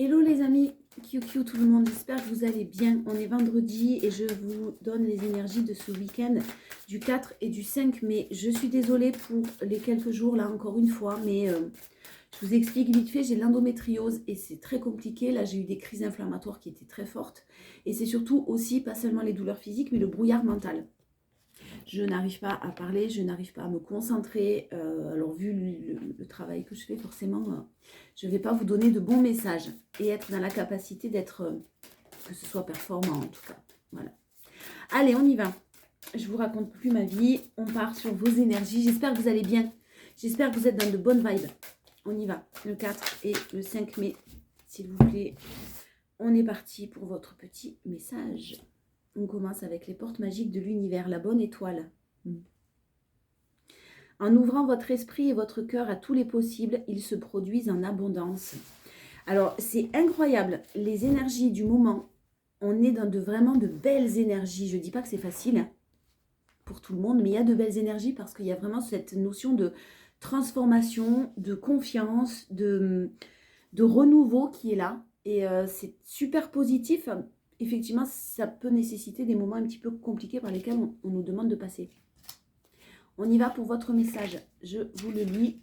Hello les amis, QQ tout le monde, j'espère que vous allez bien. On est vendredi et je vous donne les énergies de ce week-end du 4 et du 5 mai. Je suis désolée pour les quelques jours là encore une fois, mais je vous explique vite fait, j'ai l'endométriose et c'est très compliqué. Là j'ai eu des crises inflammatoires qui étaient très fortes et c'est surtout aussi pas seulement les douleurs physiques mais le brouillard mental. Je n'arrive pas à parler, je n'arrive pas à me concentrer. Alors vu le travail que je fais, forcément, je ne vais pas vous donner de bons messages et être dans la capacité d'être, que ce soit performant en tout cas. Voilà. Allez, on y va. Je vous raconte plus ma vie. On part sur vos énergies. J'espère que vous allez bien. J'espère que vous êtes dans de bonnes vibes. On y va. Le 4 et le 5 mai, s'il vous plaît. On est parti pour votre petit message. On commence avec les portes magiques de l'univers, la bonne étoile. En ouvrant votre esprit et votre cœur à tous les possibles, ils se produisent en abondance. Alors, c'est incroyable, les énergies du moment, on est dans vraiment de belles énergies. Je ne dis pas que c'est facile pour tout le monde, mais il y a de belles énergies parce qu'il y a vraiment cette notion de transformation, de confiance, de renouveau qui est là. Et c'est super positif. Effectivement, ça peut nécessiter des moments un petit peu compliqués par lesquels on nous demande de passer. On y va pour votre message. Je vous le lis.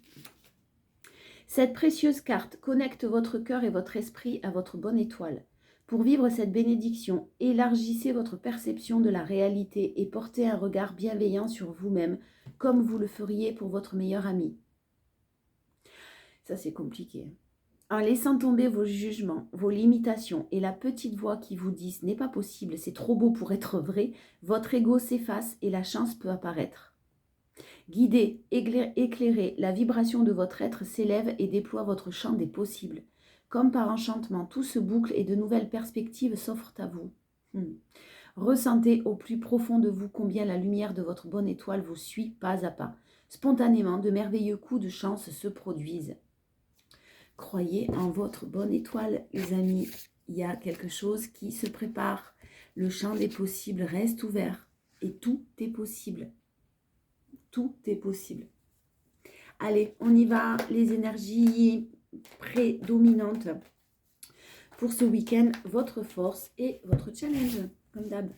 Cette précieuse carte connecte votre cœur et votre esprit à votre bonne étoile. Pour vivre cette bénédiction, élargissez votre perception de la réalité et portez un regard bienveillant sur vous-même, comme vous le feriez pour votre meilleur ami. Ça, c'est compliqué. En laissant tomber vos jugements, vos limitations et la petite voix qui vous dit « ce n'est pas possible, c'est trop beau pour être vrai », votre ego s'efface et la chance peut apparaître. Guidez, éclairez, la vibration de votre être s'élève et déploie votre champ des possibles. Comme par enchantement, tout se boucle et de nouvelles perspectives s'offrent à vous. Ressentez au plus profond de vous combien la lumière de votre bonne étoile vous suit pas à pas. Spontanément, de merveilleux coups de chance se produisent. Croyez en votre bonne étoile, les amis. Il y a quelque chose qui se prépare. Le champ des possibles reste ouvert et tout est possible. Tout est possible. Allez, on y va. Les énergies prédominantes pour ce week-end, votre force et votre challenge, comme d'hab.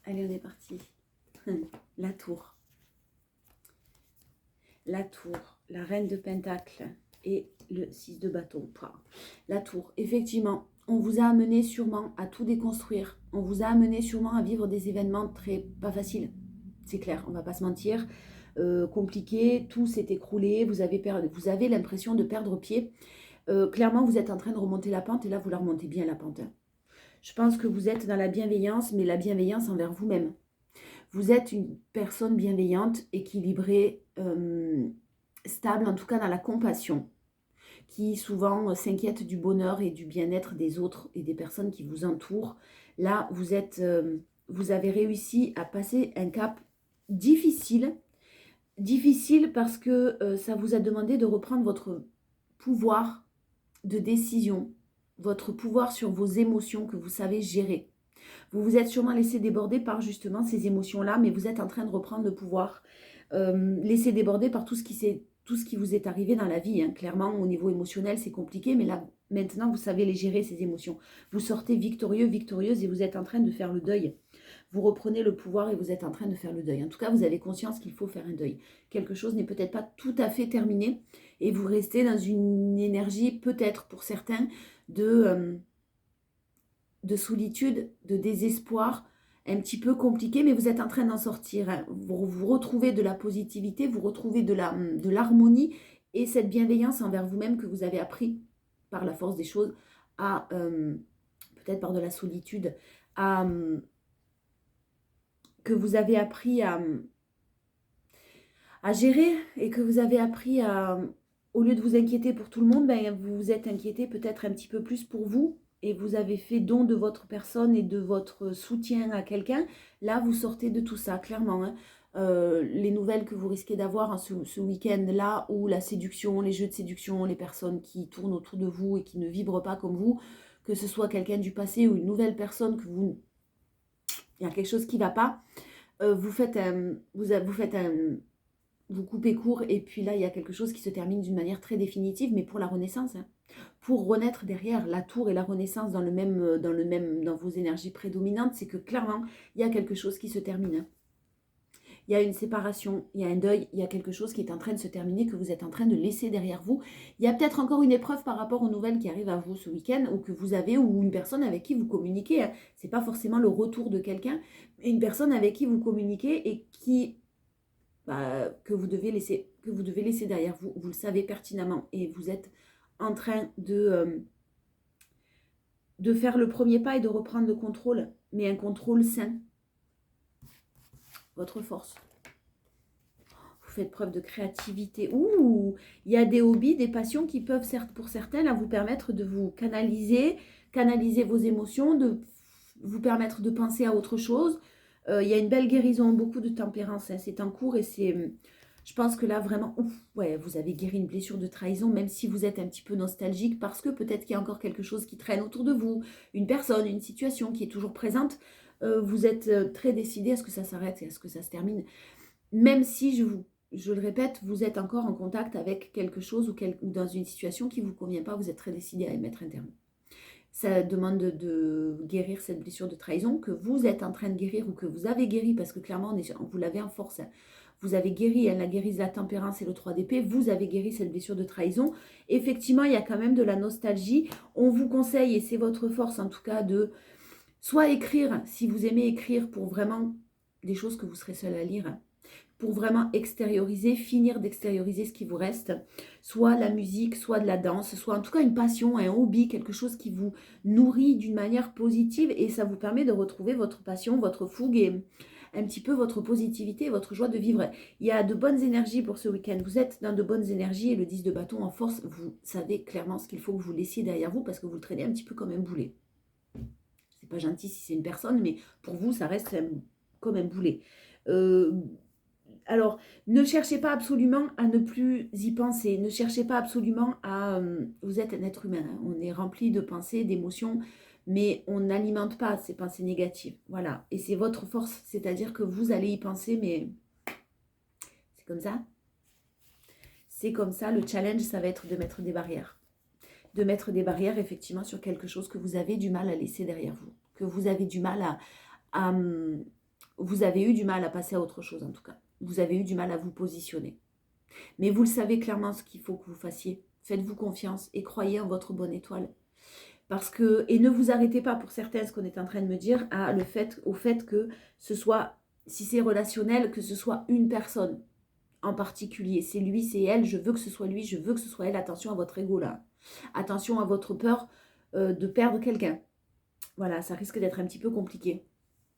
Allez, on est parti. La tour. La tour, la reine de Pentacle et le 6 de bâton. La tour, effectivement, on vous a amené sûrement à tout déconstruire. On vous a amené sûrement à vivre des événements très pas faciles. C'est clair, on va pas se mentir. Compliqué, tout s'est écroulé, vous avez l'impression de perdre pied. Clairement, vous êtes en train de remonter la pente et là, vous la remontez bien la pente. Je pense que vous êtes dans la bienveillance, mais la bienveillance envers vous-même. Vous êtes une personne bienveillante, équilibrée, stable, en tout cas dans la compassion, qui souvent s'inquiète du bonheur et du bien-être des autres et des personnes qui vous entourent. Là, vous avez réussi à passer un cap difficile. Difficile parce que ça vous a demandé de reprendre votre pouvoir de décision, votre pouvoir sur vos émotions que vous savez gérer. Vous vous êtes sûrement laissé déborder par justement ces émotions-là, mais vous êtes en train de reprendre le pouvoir, laissé déborder par tout ce qui vous est arrivé dans la vie. Clairement, au niveau émotionnel, c'est compliqué, mais là, maintenant, vous savez les gérer, ces émotions. Vous sortez victorieux, victorieuse, et vous êtes en train de faire le deuil. Vous reprenez le pouvoir et vous êtes en train de faire le deuil. En tout cas, vous avez conscience qu'il faut faire un deuil. Quelque chose n'est peut-être pas tout à fait terminé, et vous restez dans une énergie, peut-être pour certains, de solitude, de désespoir, un petit peu compliqué, mais vous êtes en train d'en sortir. Vous retrouvez de la positivité, vous retrouvez de l'harmonie et cette bienveillance envers vous-même que vous avez appris par la force des choses à, peut-être par de la solitude, que vous avez appris à gérer et que vous avez appris à, au lieu de vous inquiéter pour tout le monde, vous vous êtes inquiété peut-être un petit peu plus pour vous. Et vous avez fait don de votre personne et de votre soutien à quelqu'un, là, vous sortez de tout ça, clairement. Les nouvelles que vous risquez d'avoir ce week-end-là, où la séduction, les jeux de séduction, les personnes qui tournent autour de vous et qui ne vibrent pas comme vous, que ce soit quelqu'un du passé ou une nouvelle personne que vous... Il y a quelque chose qui ne va pas, vous coupez court et puis là, il y a quelque chose qui se termine d'une manière très définitive, mais pour la renaissance. pour renaître derrière. La tour et la renaissance dans vos énergies prédominantes, c'est que clairement, il y a quelque chose qui se termine. Il y a une séparation, il y a un deuil, il y a quelque chose qui est en train de se terminer, que vous êtes en train de laisser derrière vous. Il y a peut-être encore une épreuve par rapport aux nouvelles qui arrivent à vous ce week-end, ou que vous avez, ou une personne avec qui vous communiquez. Hein. Ce n'est pas forcément le retour de quelqu'un, mais une personne avec qui vous communiquez et qui, que vous devez laisser derrière vous. Vous le savez pertinemment et vous êtes en train de faire le premier pas et de reprendre le contrôle, mais un contrôle sain. Votre force. Vous faites preuve de créativité. Ouh, il y a des hobbies, des passions qui peuvent, certes, pour certaines, vous permettre de vous canaliser vos émotions, de vous permettre de penser à autre chose. Il y a une belle guérison, beaucoup de tempérance. Hein, c'est en cours et c'est... Je pense que là, vraiment, ouais, vous avez guéri une blessure de trahison, même si vous êtes un petit peu nostalgique, parce que peut-être qu'il y a encore quelque chose qui traîne autour de vous, une personne, une situation qui est toujours présente. Vous êtes très décidé à ce que ça s'arrête et à ce que ça se termine. Même si, je le répète, vous êtes encore en contact avec quelque chose ou dans une situation qui ne vous convient pas, vous êtes très décidé à y mettre un terme. Ça demande de guérir cette blessure de trahison que vous êtes en train de guérir ou que vous avez guéri, parce que clairement, vous l'avez en force. Hein. Vous avez guéri, elle a guéri la tempérance et le 3 d'épée, vous avez guéri cette blessure de trahison. Effectivement, il y a quand même de la nostalgie. On vous conseille, et c'est votre force en tout cas, de soit écrire, si vous aimez écrire, pour vraiment des choses que vous serez seul à lire, pour vraiment extérioriser, finir d'extérioriser ce qui vous reste, soit la musique, soit de la danse, soit en tout cas une passion, un hobby, quelque chose qui vous nourrit d'une manière positive et ça vous permet de retrouver votre passion, votre fougue et un petit peu votre positivité, votre joie de vivre. Il y a de bonnes énergies pour ce week-end, vous êtes dans de bonnes énergies et le 10 de bâton en force, vous savez clairement ce qu'il faut que vous laissiez derrière vous parce que vous le traînez un petit peu comme un boulet. C'est pas gentil si c'est une personne, mais pour vous, ça reste comme un boulet. Alors, ne cherchez pas absolument à ne plus y penser. Ne cherchez pas absolument à... vous êtes un être humain. Hein, on est rempli de pensées, d'émotions, mais on n'alimente pas ces pensées négatives. Voilà. Et c'est votre force. C'est-à-dire que vous allez y penser, mais c'est comme ça. C'est comme ça. Le challenge, ça va être de mettre des barrières. De mettre des barrières, effectivement, sur quelque chose que vous avez du mal à laisser derrière vous. Que vous avez du mal vous avez eu du mal à passer à autre chose, en tout cas. Vous avez eu du mal à vous positionner. Mais vous le savez clairement ce qu'il faut que vous fassiez. Faites-vous confiance et croyez en votre bonne étoile. Parce que, et ne vous arrêtez pas pour certains, ce qu'on est en train de me dire, au fait que ce soit, si c'est relationnel, que ce soit une personne en particulier. C'est lui, c'est elle, je veux que ce soit lui, je veux que ce soit elle. Attention à votre ego là. Attention à votre peur de perdre quelqu'un. Voilà, ça risque d'être un petit peu compliqué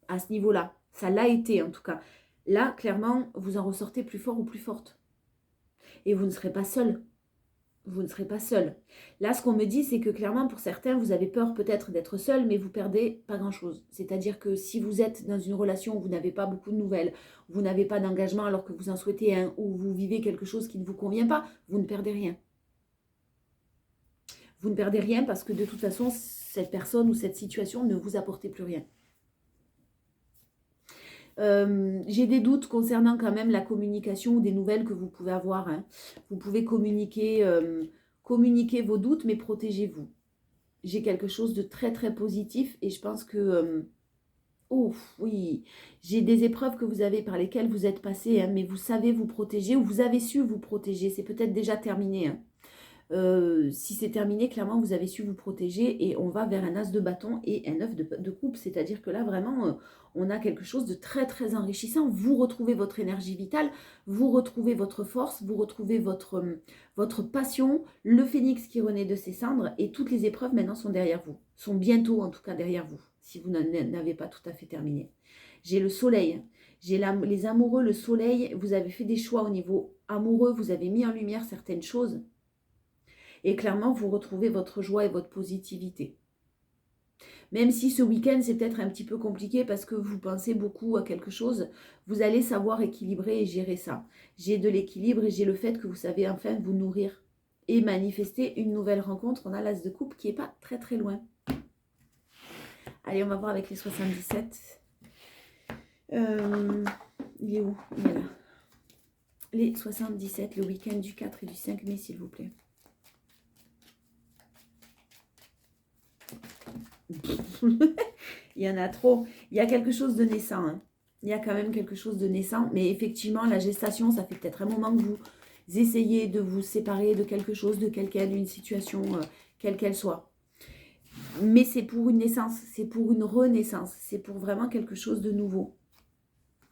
à ce niveau-là. Ça l'a été en tout cas. Là, clairement, vous en ressortez plus fort ou plus forte. Et vous ne serez pas seul. Vous ne serez pas seul. Là, ce qu'on me dit, c'est que clairement, pour certains, vous avez peur peut-être d'être seul, mais vous perdez pas grand-chose. C'est-à-dire que si vous êtes dans une relation où vous n'avez pas beaucoup de nouvelles, vous n'avez pas d'engagement alors que vous en souhaitez un, ou vous vivez quelque chose qui ne vous convient pas, vous ne perdez rien. Vous ne perdez rien parce que de toute façon, cette personne ou cette situation ne vous apporte plus rien. J'ai des doutes concernant quand même la communication ou des nouvelles que vous pouvez avoir. Hein. Vous pouvez communiquer vos doutes, mais protégez-vous. J'ai quelque chose de très très positif et je pense que... oh oui, j'ai des épreuves que vous avez par lesquelles vous êtes passé, hein, mais vous savez vous protéger ou vous avez su vous protéger. C'est peut-être déjà terminé. Hein. Si c'est terminé, clairement, vous avez su vous protéger et on va vers un as de bâton et un œuf de coupe. C'est-à-dire que là, vraiment, on a quelque chose de très, très enrichissant. Vous retrouvez votre énergie vitale, vous retrouvez votre force, vous retrouvez votre passion, le phénix qui renaît de ses cendres et toutes les épreuves maintenant sont derrière vous. Sont bientôt, en tout cas, derrière vous, si vous n'avez pas tout à fait terminé. J'ai le soleil, j'ai les amoureux, le soleil. Vous avez fait des choix au niveau amoureux, vous avez mis en lumière certaines choses. Et clairement, vous retrouvez votre joie et votre positivité. Même si ce week-end, c'est peut-être un petit peu compliqué parce que vous pensez beaucoup à quelque chose, vous allez savoir équilibrer et gérer ça. J'ai de l'équilibre et j'ai le fait que vous savez enfin vous nourrir et manifester une nouvelle rencontre. On a l'as de coupe qui n'est pas très très loin. Allez, on va voir avec les 77. Il est où? Il est là. Les 77, le week-end du 4 et du 5 mai, s'il vous plaît. Il y en a trop. Il y a quelque chose de naissant. Hein. Il y a quand même quelque chose de naissant. Mais effectivement, la gestation, ça fait peut-être un moment que vous essayez de vous séparer de quelque chose, de quelqu'un, d'une situation, quelle qu'elle soit. Mais c'est pour une naissance, c'est pour une renaissance, c'est pour vraiment quelque chose de nouveau.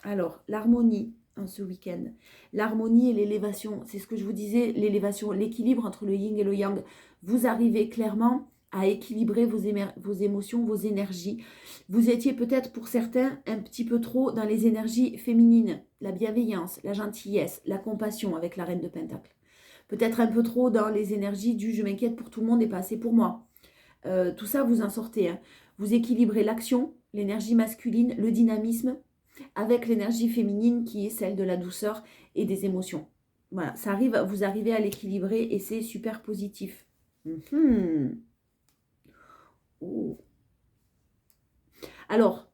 Alors, l'harmonie en ce week-end. L'harmonie et l'élévation, c'est ce que je vous disais, l'élévation, l'équilibre entre le yin et le yang. Vous arrivez clairement à équilibrer vos émotions, vos énergies. Vous étiez peut-être pour certains un petit peu trop dans les énergies féminines, la bienveillance, la gentillesse, la compassion avec la reine de Pentacle. Peut-être un peu trop dans les énergies du je m'inquiète pour tout le monde et pas assez pour moi. Tout ça, vous en sortez. Hein. Vous équilibrez l'action, l'énergie masculine, le dynamisme, avec l'énergie féminine qui est celle de la douceur et des émotions. Voilà, ça arrive, vous arrivez à l'équilibrer et c'est super positif. Oh. Alors,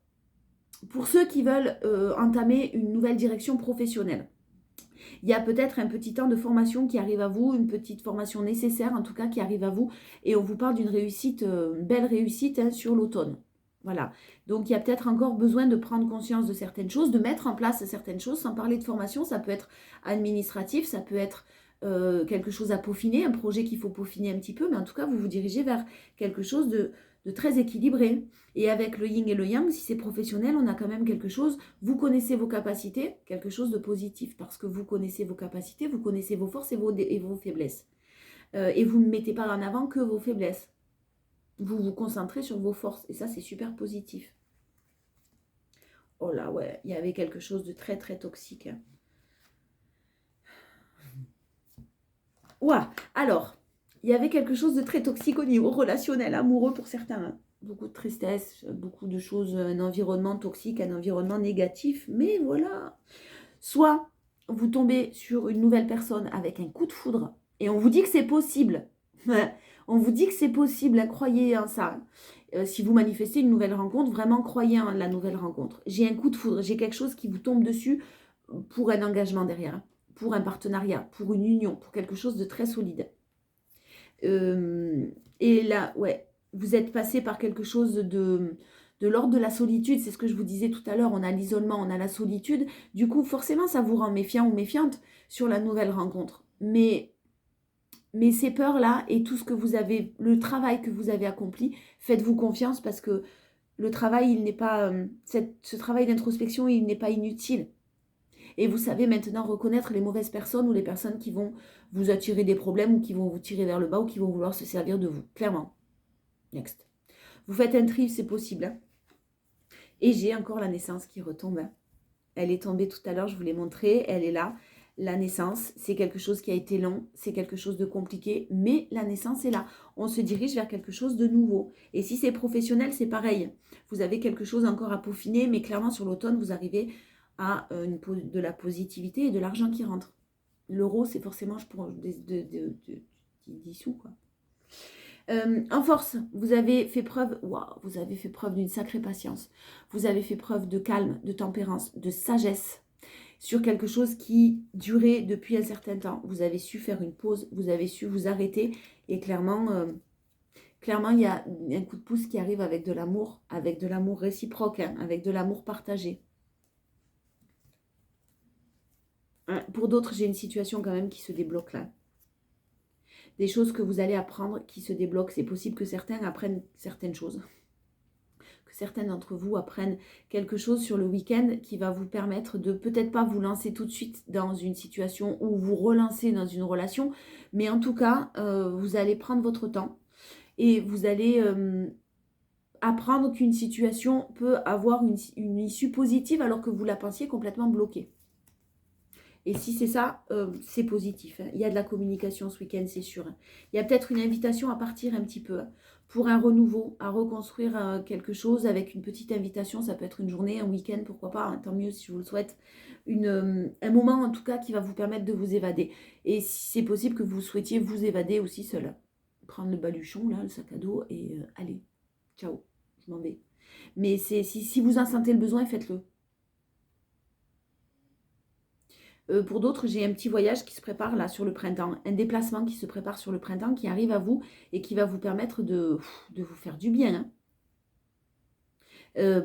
pour ceux qui veulent entamer une nouvelle direction professionnelle, il y a peut-être un petit temps de formation qui arrive à vous, une petite formation nécessaire en tout cas qui arrive à vous, et on vous parle d'une réussite, belle réussite hein, sur l'automne. Voilà, donc il y a peut-être encore besoin de prendre conscience de certaines choses, de mettre en place certaines choses, sans parler de formation, ça peut être administratif, ça peut être quelque chose à peaufiner, un projet qu'il faut peaufiner un petit peu, mais en tout cas vous vous dirigez vers quelque chose de très équilibré. Et avec le yin et le yang, si c'est professionnel, on a quand même quelque chose, vous connaissez vos capacités, quelque chose de positif, parce que vous connaissez vos capacités, vous connaissez vos forces et vos faiblesses. Et vous ne mettez pas en avant que vos faiblesses. Vous vous concentrez sur vos forces, et ça c'est super positif. Oh là, ouais, il y avait quelque chose de très très toxique. Hein. Ouah, alors, il y avait quelque chose de très toxique au niveau relationnel, amoureux pour certains. Hein. Beaucoup de tristesse, beaucoup de choses, un environnement toxique, un environnement négatif. Mais voilà, soit vous tombez sur une nouvelle personne avec un coup de foudre et on vous dit que c'est possible. On vous dit que c'est possible, hein, croyez en ça. Si vous manifestez une nouvelle rencontre, vraiment croyez en la nouvelle rencontre. J'ai un coup de foudre, j'ai quelque chose qui vous tombe dessus pour un engagement derrière, pour un partenariat, pour une union, pour quelque chose de très solide. Et là, ouais, vous êtes passé par quelque chose de l'ordre de la solitude. C'est ce que je vous disais tout à l'heure. On a l'isolement, on a la solitude. Du coup, forcément, ça vous rend méfiant ou méfiante sur la nouvelle rencontre. Mais ces peurs-là et tout ce que vous avez, le travail que vous avez accompli, faites-vous confiance parce que le travail, il n'est pas, ce travail d'introspection, il n'est pas inutile. Et vous savez maintenant reconnaître les mauvaises personnes ou les personnes qui vont vous attirer des problèmes ou qui vont vous tirer vers le bas ou qui vont vouloir se servir de vous. Clairement. Next. Vous faites un tri, c'est possible. Hein. Et j'ai encore la naissance qui retombe. Hein. Elle est tombée tout à l'heure, je vous l'ai montré. Elle est là. La naissance, c'est quelque chose qui a été long, c'est quelque chose de compliqué, mais la naissance est là. On se dirige vers quelque chose de nouveau. Et si c'est professionnel, c'est pareil. Vous avez quelque chose encore à peaufiner, mais clairement sur l'automne, vous arrivez à de la positivité et de l'argent qui rentre. L'euro, c'est forcément pour des sous, quoi. En force, vous avez fait preuve, vous avez fait preuve d'une sacrée patience. Vous avez fait preuve de calme, de tempérance, de sagesse sur quelque chose qui durait depuis un certain temps. Vous avez su faire une pause, vous avez su vous arrêter et clairement, il y a un coup de pouce qui arrive avec de l'amour réciproque, hein, avec de l'amour partagé. Pour d'autres, j'ai une situation quand même qui se débloque là. Des choses que vous allez apprendre qui se débloquent. C'est possible que certains apprennent certaines choses. Que certains d'entre vous apprennent quelque chose sur le week-end qui va vous permettre de peut-être pas vous lancer tout de suite dans une situation ou vous relancer dans une relation. Mais en tout cas, vous allez prendre votre temps et vous allez apprendre qu'une situation peut avoir une issue positive alors que vous la pensiez complètement bloquée. Et si c'est ça, c'est positif. Hein. Il y a de la communication ce week-end, c'est sûr. Hein. Il y a peut-être une invitation à partir un petit peu pour un renouveau, à reconstruire quelque chose avec une petite invitation. Ça peut être une journée, un week-end, pourquoi pas. Hein, tant mieux si je vous le souhaite. Un moment en tout cas qui va vous permettre de vous évader. Et si c'est possible que vous souhaitiez vous évader aussi seul. Prendre le baluchon, là, le sac à dos et allez, ciao, je m'en vais. Mais si vous en sentez le besoin, faites-le. Pour d'autres, j'ai un petit voyage qui se prépare là sur le printemps, un déplacement qui se prépare sur le printemps, qui arrive à vous et qui va vous permettre de vous faire du bien. Hein.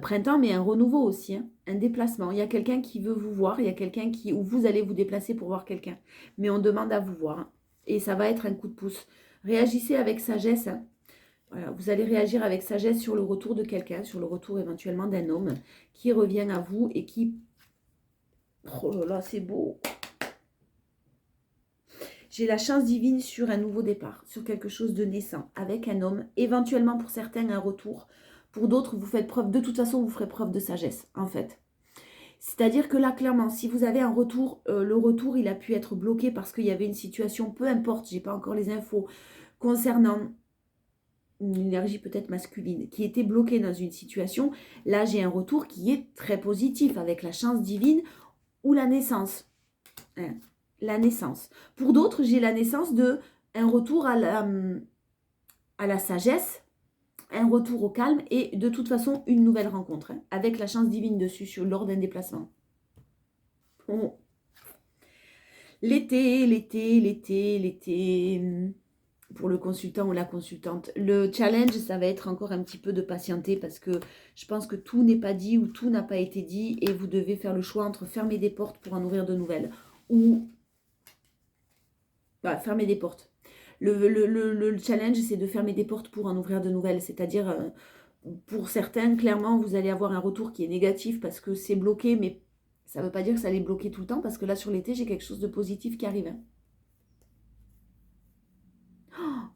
Printemps, mais un renouveau aussi, hein, un déplacement. Il y a quelqu'un qui veut vous voir, il y a quelqu'un où vous allez vous déplacer pour voir quelqu'un. Mais on demande à vous voir, hein, et ça va être un coup de pouce. Réagissez avec sagesse, hein. Voilà, vous allez réagir avec sagesse sur le retour de quelqu'un, sur le retour éventuellement d'un homme qui revient à vous et qui... Oh là là, c'est beau. J'ai la chance divine sur un nouveau départ, sur quelque chose de naissant, avec un homme, éventuellement pour certains un retour. Pour d'autres, vous faites preuve, de toute façon, vous ferez preuve de sagesse, en fait. C'est-à-dire que là, clairement, si vous avez un retour, le retour, il a pu être bloqué parce qu'il y avait une situation, peu importe, j'ai pas encore les infos, concernant une énergie peut-être masculine, qui était bloquée dans une situation. Là, j'ai un retour qui est très positif, avec la chance divine ou la naissance. Hein, la naissance. Pour d'autres, j'ai la naissance de un retour à la sagesse, un retour au calme et de toute façon une nouvelle rencontre, hein, avec la chance divine dessus lors d'un déplacement. Oh. L'été, l'été, l'été, l'été, pour le consultant ou la consultante. Le challenge, ça va être encore un petit peu de patienter parce que je pense que tout n'est pas dit ou tout n'a pas été dit et vous devez faire le choix entre fermer des portes pour en ouvrir de nouvelles ou fermer des portes. Le challenge, c'est de fermer des portes pour en ouvrir de nouvelles. C'est-à-dire, pour certains, clairement, vous allez avoir un retour qui est négatif parce que c'est bloqué, mais ça ne veut pas dire que ça allait bloquer tout le temps parce que là, sur l'été, j'ai quelque chose de positif qui arrive. Hein.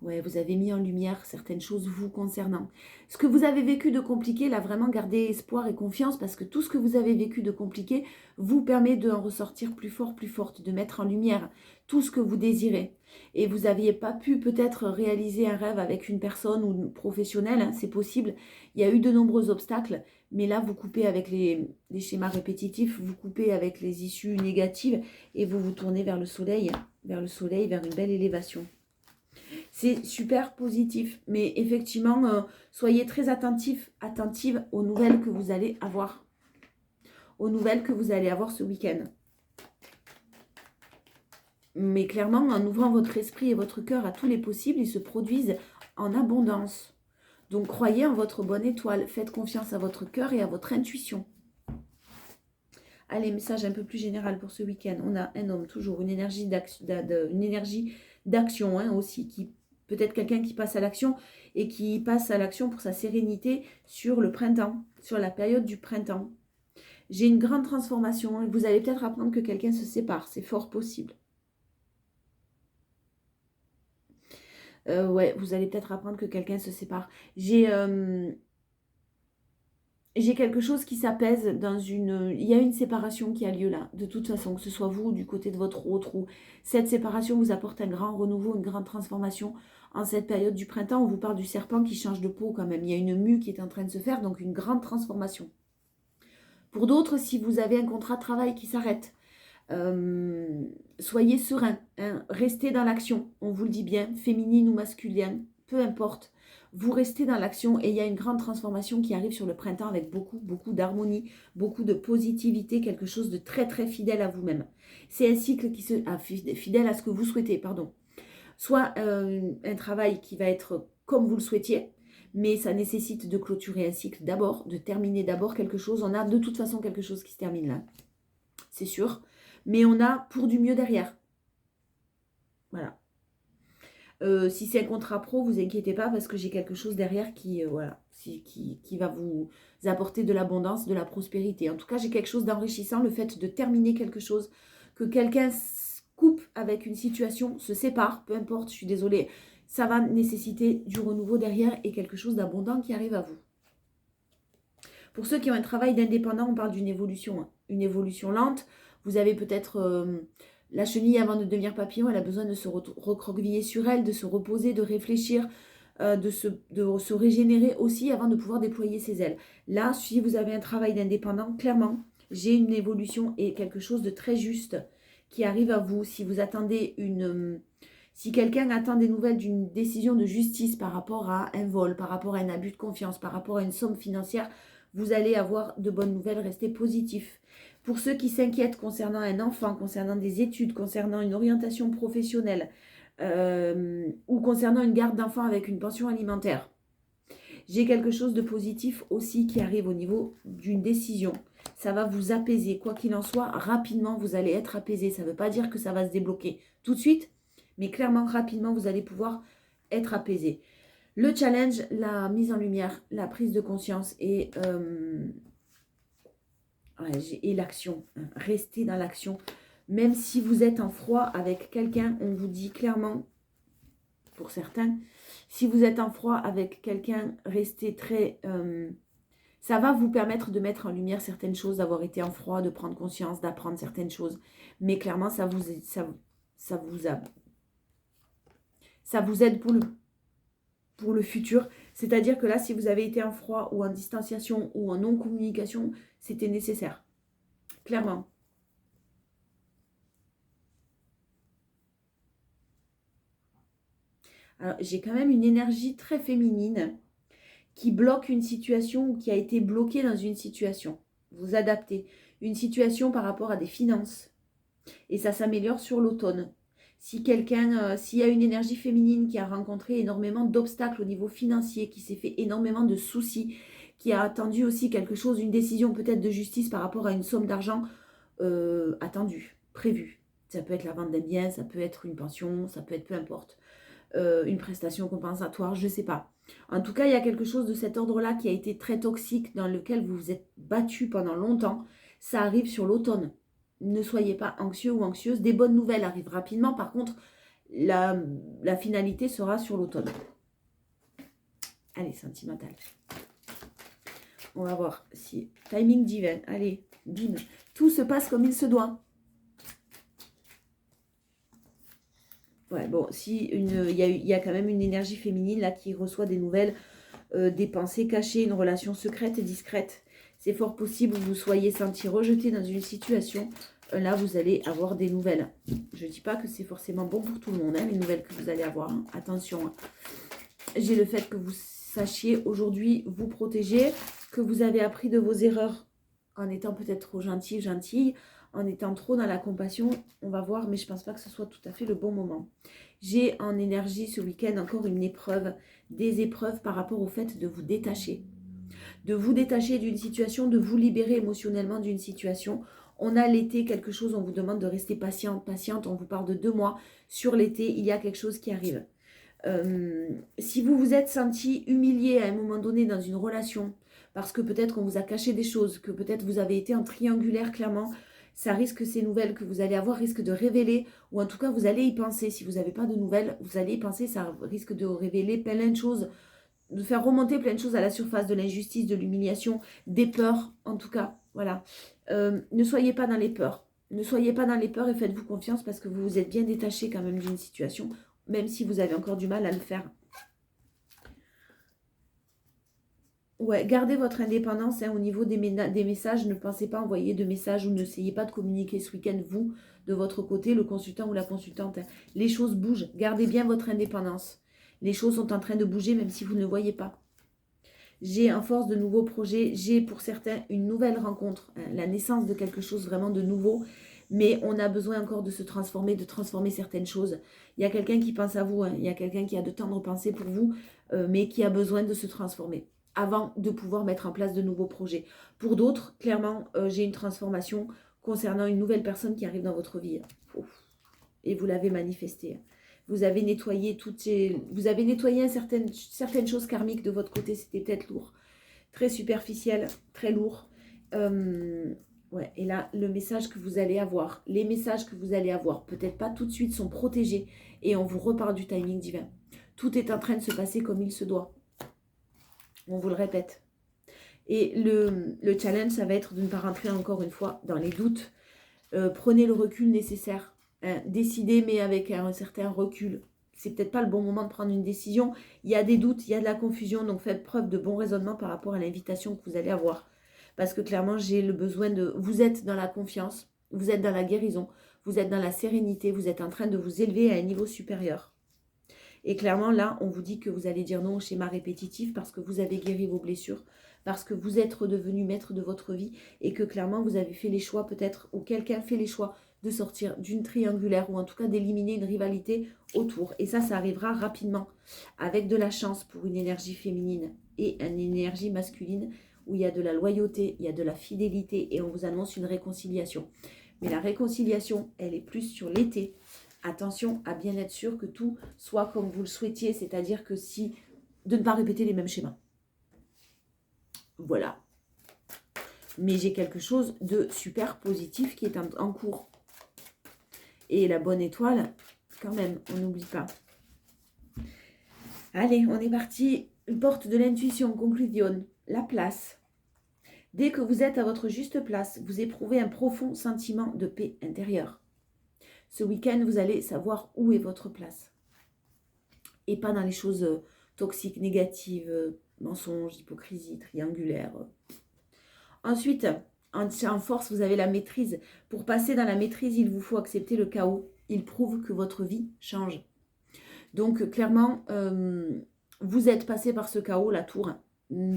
Ouais, vous avez mis en lumière certaines choses vous concernant. Ce que vous avez vécu de compliqué, là, vraiment gardez espoir et confiance parce que tout ce que vous avez vécu de compliqué vous permet d'en ressortir plus fort, plus forte, de mettre en lumière tout ce que vous désirez. Et vous n'aviez pas pu peut-être réaliser un rêve avec une personne ou professionnelle, hein, c'est possible. Il y a eu de nombreux obstacles, mais là, vous coupez avec les schémas répétitifs, vous coupez avec les issues négatives et vous vous tournez vers le soleil, vers une belle élévation. C'est super positif, mais effectivement, soyez très attentive aux nouvelles que vous allez avoir. Aux nouvelles que vous allez avoir ce week-end. Mais clairement, en ouvrant votre esprit et votre cœur à tous les possibles, ils se produisent en abondance. Donc, croyez en votre bonne étoile. Faites confiance à votre cœur et à votre intuition. Allez, message un peu plus général pour ce week-end. On a un homme, toujours, une énergie d'action hein, aussi, qui peut-être quelqu'un qui passe à l'action et qui passe à l'action pour sa sérénité sur le printemps, sur la période du printemps. J'ai une grande transformation et vous allez peut-être apprendre que quelqu'un se sépare. C'est fort possible. Ouais, vous allez peut-être apprendre que quelqu'un se sépare. J'ai quelque chose qui s'apaise dans une... Il y a une séparation qui a lieu là, de toute façon, que ce soit vous ou du côté de votre autre, ou cette séparation vous apporte un grand renouveau, une grande transformation. En cette période du printemps, on vous parle du serpent qui change de peau quand même. Il y a une mue qui est en train de se faire, donc une grande transformation. Pour d'autres, si vous avez un contrat de travail qui s'arrête, soyez serein, hein, restez dans l'action, on vous le dit bien, féminine ou masculine, peu importe. Vous restez dans l'action et il y a une grande transformation qui arrive sur le printemps avec beaucoup, beaucoup d'harmonie, beaucoup de positivité, quelque chose de très, très fidèle à vous-même. C'est un cycle qui fidèle à ce que vous souhaitez, pardon. Soit un travail qui va être comme vous le souhaitiez, mais ça nécessite de clôturer un cycle d'abord, de terminer d'abord quelque chose. On a de toute façon quelque chose qui se termine là, c'est sûr. Mais on a pour du mieux derrière. Voilà. Si c'est un contrat pro, vous inquiétez pas parce que j'ai quelque chose derrière qui va vous apporter de l'abondance, de la prospérité. En tout cas, j'ai quelque chose d'enrichissant, le fait de terminer quelque chose, que quelqu'un coupe avec une situation, se sépare, peu importe, je suis désolée, ça va nécessiter du renouveau derrière et quelque chose d'abondant qui arrive à vous. Pour ceux qui ont un travail d'indépendant, on parle d'une évolution, hein, une évolution lente. Vous avez peut-être... la chenille, avant de devenir papillon, elle a besoin de se recroqueviller sur elle, de se reposer, de réfléchir, de se régénérer aussi avant de pouvoir déployer ses ailes. Là, si vous avez un travail d'indépendant, clairement, j'ai une évolution et quelque chose de très juste qui arrive à vous. Si vous attendez si quelqu'un attend des nouvelles d'une décision de justice par rapport à un vol, par rapport à un abus de confiance, par rapport à une somme financière, vous allez avoir de bonnes nouvelles, restez positif. Pour ceux qui s'inquiètent concernant un enfant, concernant des études, concernant une orientation professionnelle ou concernant une garde d'enfant avec une pension alimentaire, J'ai quelque chose de positif aussi qui arrive au niveau d'une décision. Ça va vous apaiser. Quoi qu'il en soit, rapidement, vous allez être apaisé. Ça ne veut pas dire que ça va se débloquer tout de suite, mais clairement, rapidement, vous allez pouvoir être apaisé. Le challenge, la mise en lumière, la prise de conscience et l'action. Restez dans l'action. Même si vous êtes en froid avec quelqu'un, on vous dit clairement, pour certains, si vous êtes en froid avec quelqu'un, restez très... ça va vous permettre de mettre en lumière certaines choses, d'avoir été en froid, de prendre conscience, d'apprendre certaines choses. Mais clairement, ça vous aide pour le futur. C'est-à-dire que là, si vous avez été en froid ou en distanciation ou en non-communication, c'était nécessaire. Clairement. Alors, j'ai quand même une énergie très féminine qui bloque une situation ou qui a été bloquée dans une situation. Vous adaptez. Une situation par rapport à des finances. Et ça s'améliore sur l'automne. Si s'il y a une énergie féminine qui a rencontré énormément d'obstacles au niveau financier, qui s'est fait énormément de soucis, qui a attendu aussi quelque chose, une décision peut-être de justice par rapport à une somme d'argent attendue, prévue. Ça peut être la vente d'un bien, ça peut être une pension, ça peut être peu importe. Une prestation compensatoire, je ne sais pas. En tout cas, il y a quelque chose de cet ordre-là qui a été très toxique, dans lequel vous vous êtes battu pendant longtemps. Ça arrive sur l'automne. Ne soyez pas anxieux ou anxieuse. Des bonnes nouvelles arrivent rapidement. Par contre, la finalité sera sur l'automne. Allez, sentimental. On va voir si... Timing divin. Allez, bim. Tout se passe comme il se doit. Ouais, bon, si il y a quand même une énergie féminine là qui reçoit des nouvelles, des pensées cachées, une relation secrète et discrète. C'est fort possible que vous soyez senti rejeté dans une situation. Là, vous allez avoir des nouvelles. Je ne dis pas que c'est forcément bon pour tout le monde, hein, les nouvelles que vous allez avoir. Hein. Attention. Hein. J'ai le fait que vous sachiez aujourd'hui vous protéger, que vous avez appris de vos erreurs en étant peut-être trop gentille, en étant trop dans la compassion. On va voir, mais je ne pense pas que ce soit tout à fait le bon moment. J'ai en énergie ce week-end encore une épreuve, des épreuves par rapport au fait de vous détacher. De vous détacher d'une situation, de vous libérer émotionnellement d'une situation. On a l'été quelque chose, on vous demande de rester patiente, on vous parle de 2 mois. Sur l'été, il y a quelque chose qui arrive. Si vous vous êtes senti humilié à un moment donné dans une relation, parce que peut-être qu'on vous a caché des choses, que peut-être vous avez été en triangulaire clairement, ça risque, ces nouvelles que vous allez avoir risquent de révéler, ou en tout cas vous allez y penser. Si vous n'avez pas de nouvelles, vous allez y penser, ça risque de révéler plein de choses, de faire remonter plein de choses à la surface, de l'injustice, de l'humiliation, des peurs, en tout cas, voilà. Ne soyez pas dans les peurs. Ne soyez pas dans les peurs et faites-vous confiance parce que vous vous êtes bien détaché quand même d'une situation, même si vous avez encore du mal à le faire. Ouais, gardez votre indépendance hein, au niveau des messages. Ne pensez pas envoyer de messages ou n'essayez pas de communiquer ce week-end, vous, de votre côté, le consultant ou la consultante. Hein. Les choses bougent. Gardez bien votre indépendance. Les choses sont en train de bouger même si vous ne voyez pas. J'ai en force de nouveaux projets. J'ai pour certains une nouvelle rencontre. Hein, la naissance de quelque chose vraiment de nouveau. Mais on a besoin encore de se transformer, de transformer certaines choses. Il y a quelqu'un qui pense à vous. Hein, il y a quelqu'un qui a de tendres pensées pour vous, mais qui a besoin de se transformer avant de pouvoir mettre en place de nouveaux projets. Pour d'autres, clairement, j'ai une transformation concernant une nouvelle personne qui arrive dans votre vie. Ouf. Et vous l'avez manifesté. Vous avez nettoyé certaines choses karmiques de votre côté. C'était peut-être lourd. Très superficiel, très lourd. Ouais, et là, le message que vous allez avoir, les messages que vous allez avoir, peut-être pas tout de suite, sont protégés. Et on vous reparle du timing divin. Tout est en train de se passer comme il se doit. On vous le répète. Et le challenge, ça va être de ne pas rentrer encore une fois dans les doutes. Prenez le recul nécessaire. Hein. Décidez, mais avec un certain recul. C'est peut-être pas le bon moment de prendre une décision. Il y a des doutes, il y a de la confusion. Donc faites preuve de bon raisonnement par rapport à l'invitation que vous allez avoir. Parce que clairement, j'ai le besoin de... Vous êtes dans la confiance, vous êtes dans la guérison, vous êtes dans la sérénité, vous êtes en train de vous élever à un niveau supérieur. Et clairement, là, on vous dit que vous allez dire non au schéma répétitif parce que vous avez guéri vos blessures, parce que vous êtes redevenu maître de votre vie et que clairement, vous avez fait les choix peut-être, ou quelqu'un fait les choix de sortir d'une triangulaire ou en tout cas d'éliminer une rivalité autour. Et ça arrivera rapidement avec de la chance pour une énergie féminine. et une énergie masculine où il y a de la loyauté, il y a de la fidélité et on vous annonce une réconciliation. Mais la réconciliation, elle est plus sur l'été. Attention à bien être sûr que tout soit comme vous le souhaitiez, c'est-à-dire que si de ne pas répéter les mêmes schémas. Voilà. Mais j'ai quelque chose de super positif qui est en cours. Et la bonne étoile, quand même, on n'oublie pas. Allez, on est parti. Porte de l'intuition, conclusion, la place. Dès que vous êtes à votre juste place, vous éprouvez un profond sentiment de paix intérieure. Ce week-end, vous allez savoir où est votre place. Et pas dans les choses toxiques, négatives, mensonges, hypocrisie, triangulaires. Ensuite, en force, vous avez la maîtrise. Pour passer dans la maîtrise, il vous faut accepter le chaos. Il prouve que votre vie change. Donc, clairement, vous êtes passé par ce chaos, la tour.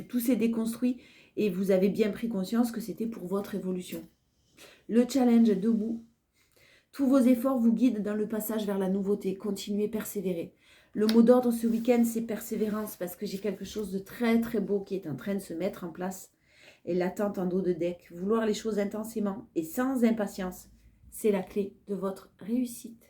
Tout s'est déconstruit et vous avez bien pris conscience que c'était pour votre évolution. Le challenge debout. Tous vos efforts vous guident dans le passage vers la nouveauté. Continuez, persévérez. Le mot d'ordre ce week-end, c'est persévérance parce que j'ai quelque chose de très très beau qui est en train de se mettre en place. Et l'attente en dos de deck. Vouloir les choses intensément et sans impatience, c'est la clé de votre réussite.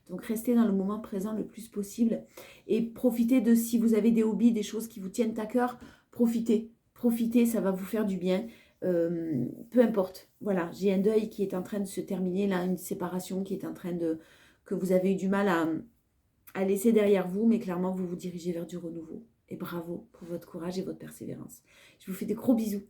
Donc, restez dans le moment présent le plus possible et profitez de, si vous avez des hobbies, des choses qui vous tiennent à cœur, profitez. Profitez, ça va vous faire du bien. Peu importe. Voilà, j'ai un deuil qui est en train de se terminer, là, une séparation qui est en train de... que vous avez eu du mal à laisser derrière vous, mais clairement, vous vous dirigez vers du renouveau. Et bravo pour votre courage et votre persévérance. Je vous fais des gros bisous.